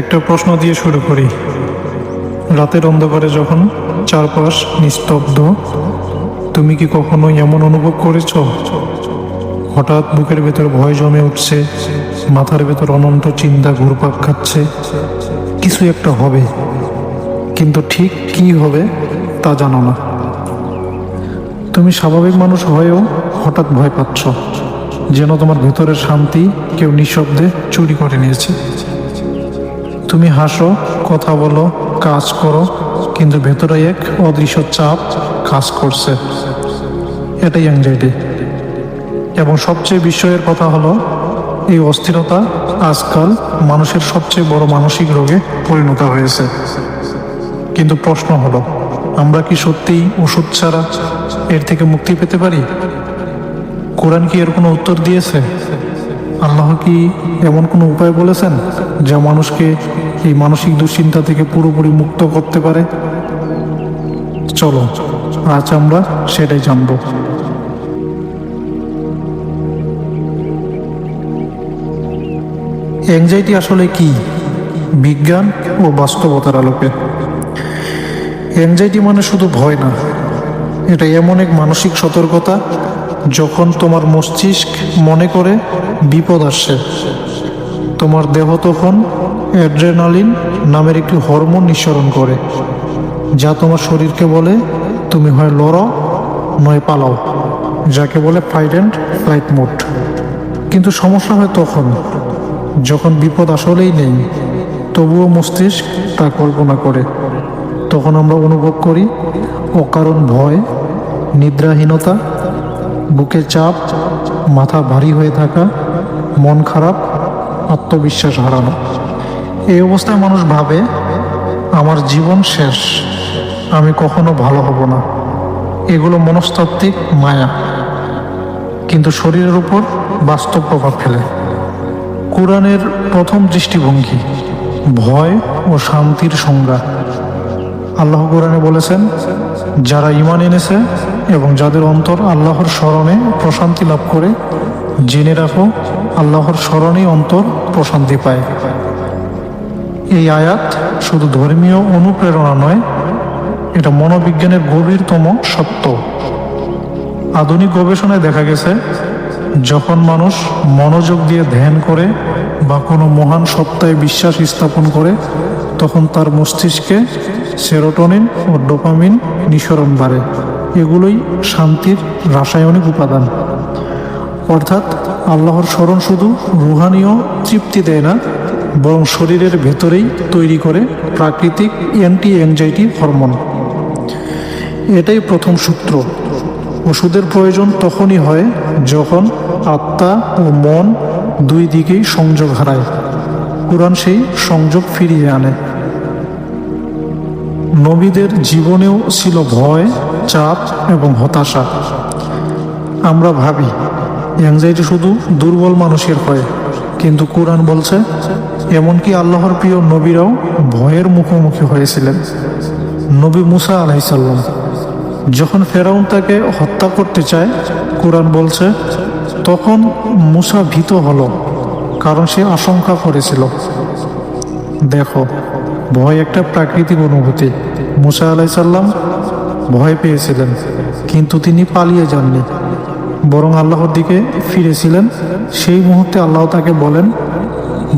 একটা প্রশ্ন দিয়ে শুরু করি। রাতের অন্ধকারে যখন চারপাশ নিস্তব্ধ, তুমি কি কখনো এমন অনুভব করেছ হঠাৎ বুকের ভেতর ভয় জমে উঠছে, মাথার ভেতর অনন্ত চিন্তা ঘুরপাক খাচ্ছে, কিছু একটা হবে, কিন্তু ঠিক কি হবে তা জানো না। তুমি স্বাভাবিক মানুষ হয়েও হঠাৎ ভয় পাচ্ছ, যেন তোমার ভেতরের শান্তি কেউ নিঃশব্দে চুরি করে নিয়েছে। তুমি হাসো, কথা বলো, কাজ করো, কিন্তু ভেতরে এক অদৃশ্য চাপ কাজ করছে। এটাই অ্যাংজাইটি। এবং সবচেয়ে বিস্ময়ের কথা হলো, এই অস্থিরতা আজকাল মানুষের সবচেয়ে বড় মানসিক রোগে পরিণত হয়েছে। কিন্তু প্রশ্ন হলো, আমরা কি সত্যিই ওষুধ ছাড়া এর থেকে মুক্তি পেতে পারি? কোরআন কি এর কোনো উত্তর দিয়েছে? আল্লাহ কি এমন কোনো উপায় বলেছেন যা মানুষকে এই মানসিক দুশ্চিন্তা থেকে পুরোপুরি মুক্ত করতে পারে? চলো আজ আমরা সেটাই জানব। অ্যাংজাইটি আসলে কি, বিজ্ঞান ও বাস্তবতার আলোকে। অ্যাংজাইটি মানে শুধু ভয় না, এটা এমন এক মানসিক সতর্কতা যখন তোমার মস্তিষ্ক মনে করে বিপদ আসছে। তোমার দেহ তখন অ্যাড্রেনালিন নামের একটি হরমোন নিঃসরণ করে, যা তোমার শরীরকে বলে তুমি হয় লড়ো নয় পালাও, যাকে বলে ফাইট অ্যান্ড ফ্লাইট মোড। কিন্তু সমস্যা হয় তখন যখন বিপদ আসলেই নেই, তবুও মস্তিষ্ক তা কল্পনা করে। তখন আমরা অনুভব করি অকারণ ভয়, নিদ্রাহীনতা, বুকে চাপ, মাথা ভারী হয়ে থাকা, মন খারাপ, আত্মবিশ্বাস হারানো। এই অবস্থায় মানুষ ভাবে আমার জীবন শেষ, আমি কখনো ভালো হব না। এগুলো মনস্তাত্ত্বিক মায়া, কিন্তু শরীরের উপর বাস্তব প্রভাব ফেলে। কোরআনের প্রথম দৃষ্টিভঙ্গি ভয় ও শান্তির সংজ্ঞা। আল্লাহ কোরআনে বলেছেন, যারা ঈমান এনেছে এবং যাদের অন্তর আল্লাহর স্মরণে প্রশান্তি লাভ করে, জেনে রাখো আল্লাহর স্মরণেই অন্তর প্রশান্তি পায়। এই আয়াত শুধু ধর্মীয় অনুপ্রেরণা নয়, এটা মনোবিজ্ঞানের গভীরতম সত্য। আধুনিক গবেষণায় দেখা গেছে, যখন মানুষ মনোযোগ দিয়ে ধ্যান করে বা কোনো মহান সত্তায় বিশ্বাস স্থাপন করে, তখন তার মস্তিষ্কে সেরোটোনিন ও ডোপামিন নিঃসরণ বাড়ে। এগুলোই শান্তির রাসায়নিক উপাদান। অর্থাৎ আল্লাহর স্মরণ শুধু রুহানীয় তৃপ্তি দেয় না, বরং শরীরের ভেতরেই তৈরি করে প্রাকৃতিক অ্যান্টি অ্যাংজাইটি হরমোন। এটাই প্রথম সূত্র। ওষুধের প্রয়োজন তখনই হয় যখন আত্মা ও মন দুই দিকেই সংযোগ হারায়। কোরআন সেই সংযোগ ফিরিয়ে আনে। নবীদের জীবনেও ছিল ভয়, চাপ এবং হতাশা। আমরা ভাবি অ্যাংজাইটি শুধু দুর্বল মানুষের হয়, কিন্তু কোরআন বলছে এমনকি আল্লাহর প্রিয় নবীরাও ভয়ের মুখোমুখি হয়েছিলেন। নবী মুসা আলাইহিসসালাম যখন ফেরাউন তাকে হত্যা করতে চায়, কোরআন বলছে তখন মুসা ভীত হলো, কারণ সে আশঙ্কা করেছিল। দেখো, ভয় একটা প্রাকৃতিক অনুভূতি। মুসা আলাইহিসসালাম ভয় পেয়েছিলেন, কিন্তু তিনি পালিয়ে যাননি, বরং আল্লাহর দিকে ফিরেছিলেন। সেই মুহূর্তে আল্লাহ তাকে বলেন,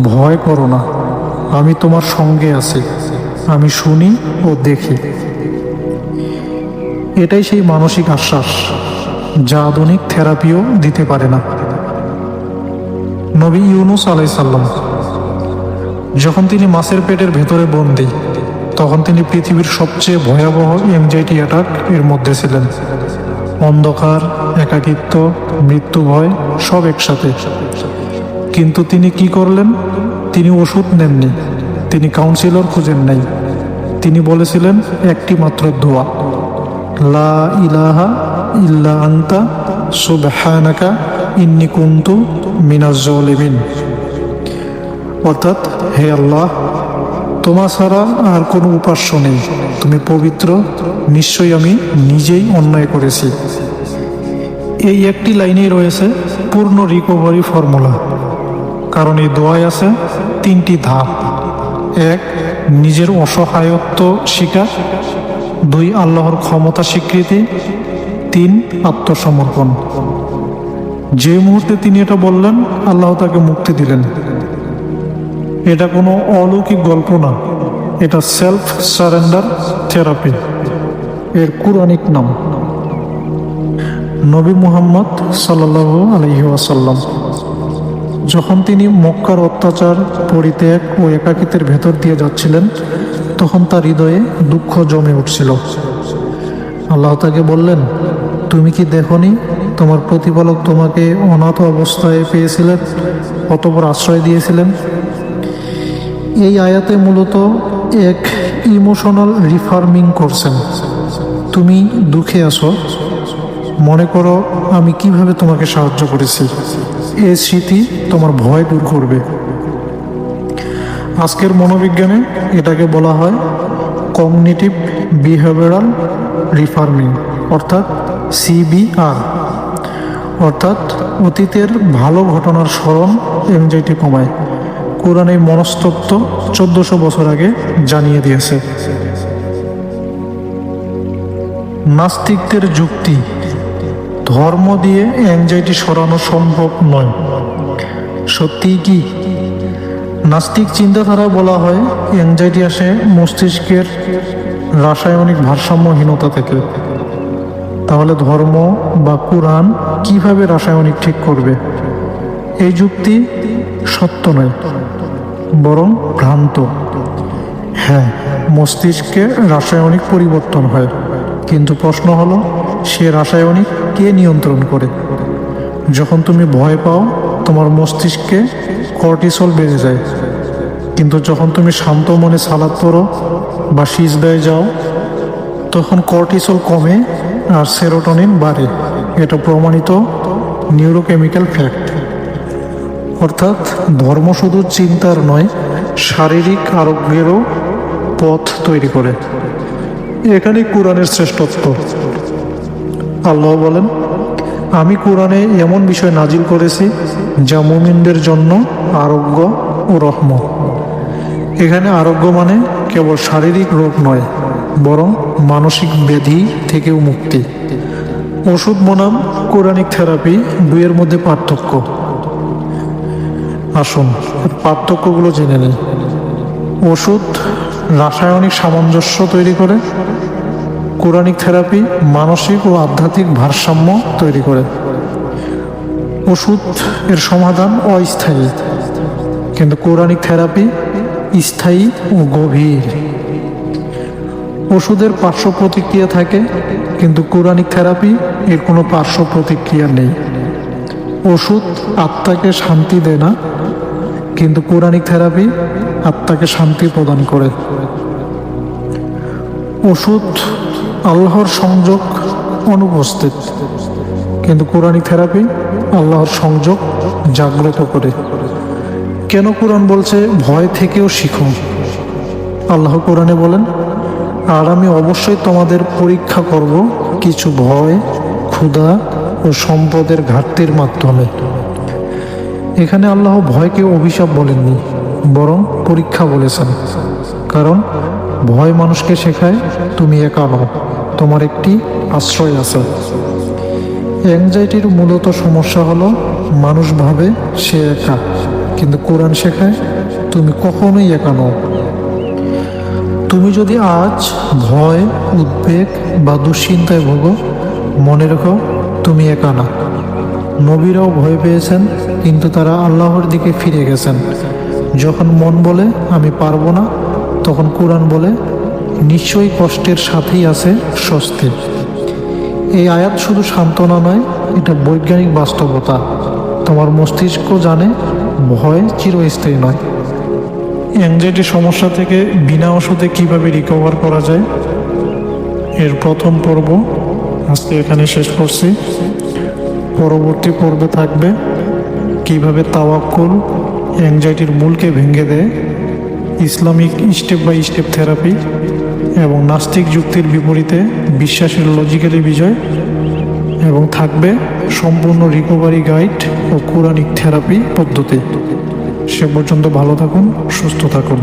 ভয় করো না, আমি তোমার সঙ্গে আছি, আমি শুনি ও দেখি। এটাই সেই মানসিক আশ্বাস যা আধুনিক থেরাপিও দিতে পারে না। নবী ইউনুস আলাইহিসসালাম যখন তিনি মাছের পেটের ভেতরে বন্দী, তখন তিনি পৃথিবীর সবচেয়ে ভয়াবহ অ্যাংজাইটি অ্যাটাক এর মধ্যে ছিলেন। অন্ধকার, একাকিত্ব, মৃত্যু ভয় সব একসাথে। কিন্তু তিনি কি করলেন? তিনি ওষুধ নেননি, তিনি কাউন্সিলর খুঁজেন নাই। তিনি বলেছিলেন একটি মাত্র দোয়া, লা ইলাহা ইল্লা আনতা সুবহানাকা ইন্নী কুনতু মিনাজ জালিমিন। অর্থাৎ, হে আল্লাহ, তোমার ছাড়া আর কোনো উপাস্য নেই, তুমি পবিত্র, নিশ্চয়ই আমি নিজেই অন্যায় করেছি। এই একটি লাইনেই রয়েছে পূর্ণ রিকভারি ফর্মুলা, কারণ এই দোয়ায় আছে তিনটি ধাপ। এক, নিজের অসহায়ত্ব স্বীকার, দুই, আল্লাহর ক্ষমতা স্বীকৃতি, তিন, আত্মসমর্পণ। যে মুহূর্তে তিনি এটা বললেন, আল্লাহ তাকে মুক্তি দিলেন। এটা কোনো অলৌকিক গল্প না, এটা সেলফ সারেন্ডার থেরাপি, এর কুরআনিক নাম। নবী মুহাম্মদ সাল্লাল্লাহু আলাইহি ওয়াসাল্লাম যখন তিনি মক্কার অত্যাচার, পরিত্যাগ ও একাকিত্বের ভেতর দিয়ে যাচ্ছিলেন, তখন তার হৃদয়ে দুঃখ জমে উঠছিল। আল্লাহ তাকে বললেন, তুমি কি দেখনি তোমার প্রতিপালক তোমাকে অনাথ অবস্থায় পেয়েছিলেন, অতঃপর আশ্রয় দিয়েছিলেন? এই আয়াতে মূলত এক ইমোশনাল রিফার্মিং করছেন। তুমি দুঃখে আছো, মনে করো আমি কিভাবে তোমাকে সাহায্য করেছি। এই স্মৃতি তোমার ভয় দূর করবে। আজকের মনোবিজ্ঞানে এটাকে বলা হয় কগনিটিভ বিহেভিয়ারাল রিফার্মিং, অর্থাৎ সিবিআর। অর্থাৎ অতীতের ভালো ঘটনার স্মরণ এনজাইটি কমায়। কোরআন এই মনস্তত্ত্ব 1400 বছর আগে জানিয়ে দিয়েছে। নাস্তিকদের যুক্তি, ধর্ম দিয়ে অ্যাংজাইটি সরানো সম্ভব নয়। সত্যিই কি? নাস্তিক চিন্তাধারা বলা হয় অ্যাংজাইটি আসে মস্তিষ্কের রাসায়নিক ভারসাম্যহীনতা থেকে। তাহলে ধর্ম বা কুরআন কিভাবে রাসায়নিক ঠিক করবে? এই যুক্তি সত্য নয়, বরং ভ্রান্ত। হ্যাঁ, মস্তিষ্কে রাসায়নিক পরিবর্তন হয়, কিন্তু প্রশ্ন হলো সে রাসায়নিক কে নিয়ন্ত্রণ করে? যখন তুমি ভয় পাও, তোমার মস্তিষ্কে কর্টিসল বেড়ে যায়, কিন্তু যখন তুমি শান্ত মনে সালাত পড়ো বা সিজদায় যাও, তখন কর্টিসল কমে আর সেরোটোনিন বাড়ে। এটা প্রমাণিত নিউরোকেমিক্যাল ফ্যাক্ট। অর্থাৎ ধর্ম শুধু চিন্তার নয়, শারীরিক আরোগ্যেরও পথ তৈরি করে। এখানে কোরআনের শ্রেষ্ঠত্ব। আল্লাহ বলেন, আমি কোরআনে এমন বিষয় নাজিল করেছি যা মুমিনদের জন্য আরোগ্য ও রহমত। এখানে আরোগ্য মানে কেবল শারীরিক রোগ নয়, বরং মানসিক ব্যাধি থেকেও মুক্তি। ওষুধ বনাম কোরআনিক থেরাপি, দুইয়ের মধ্যে পার্থক্য। আসুন পার্থক্যগুলো জেনে নিই। ওষুধ রাসায়নিক সামঞ্জস্য তৈরি করে, কোরআনিক থেরাপি মানসিক ও আধ্যাত্মিক ভারসাম্য তৈরি করে। ওষুধ এর সমাধান অস্থায়ী, কিন্তু কোরআনিক থেরাপি স্থায়ী ও গভীর। ওষুধের পার্শ্ব প্রতিক্রিয়া থাকে, কিন্তু কোরআনিক থেরাপি এর কোনো পার্শ্ব প্রতিক্রিয়া নেই। ওষুধ আত্মাকে শান্তি দেয় না, কিন্তু কোরআনিক থেরাপি আত্মাকে শান্তি প্রদান করে। ওষুধ আল্লাহর সংযোগ অনুপস্থিত, কিন্তু কোরআনিক থেরাপি আল্লাহর সংযোগ জাগ্রত করে। কেন কোরআন বলছে ভয় থেকেও শিখো? আল্লাহ কোরআনে বলেন, আর আমি অবশ্যই তোমাদের পরীক্ষা করব কিছু ভয়, ক্ষুধা ও সম্পদের ঘাটতির মাধ্যমে। এখানে আল্লাহ ভয়কে অভিশাপ বলেননি, বরং পরীক্ষা বলেছেন। কারণ ভয় মানুষকে শেখায় তুমি একা নও, তোমার একটি আশ্রয় আছে। অ্যাংজাইটির মূলত সমস্যা হলো মানুষ ভাবে সে একা, কিন্তু কোরআন শেখায় তুমি কখনোই একা নও। তুমি যদি আজ ভয়, উদ্বেগ বা দুশ্চিন্তায় ভোগো, মনে রেখো তুমি একা না। নবীরাও ভয় পেয়েছেন, কিন্তু তারা আল্লাহর দিকে ফিরে গেছেন। যখন মন বলে আমি পারবো না, তখন কোরআন বলে নিশ্চয়ই কষ্টের সাথেই আছে স্বস্তি। এই আয়াত শুধু সান্ত্বনা নয়, এটা বৈজ্ঞানিক বাস্তবতা। তোমার মস্তিষ্ক জানে ভয় চিরস্থায়ী নয়। অ্যাংজাইটি সমস্যা থেকে বিনা ওষুধে কিভাবে রিকভার করা যায়, এর প্রথম পর্ব আজকে এখানে শেষ করছি। পরবর্তী পর্বে থাকবে কিভাবে তাওয়াক্কুল অ্যাংজাইটির মূলকে ভেঙে দেয়, Islamic step by step therapy এবং নাস্তিক যুক্তির বিপরীতে বিশ্বাসের লজিক্যালি বিজয়, এবং থাকবে সম্পূর্ণ রিকভারি গাইড ও কোরআনিক থেরাপি পদ্ধতি। সে পর্যন্ত ভালো থাকুন, সুস্থ থাকুন।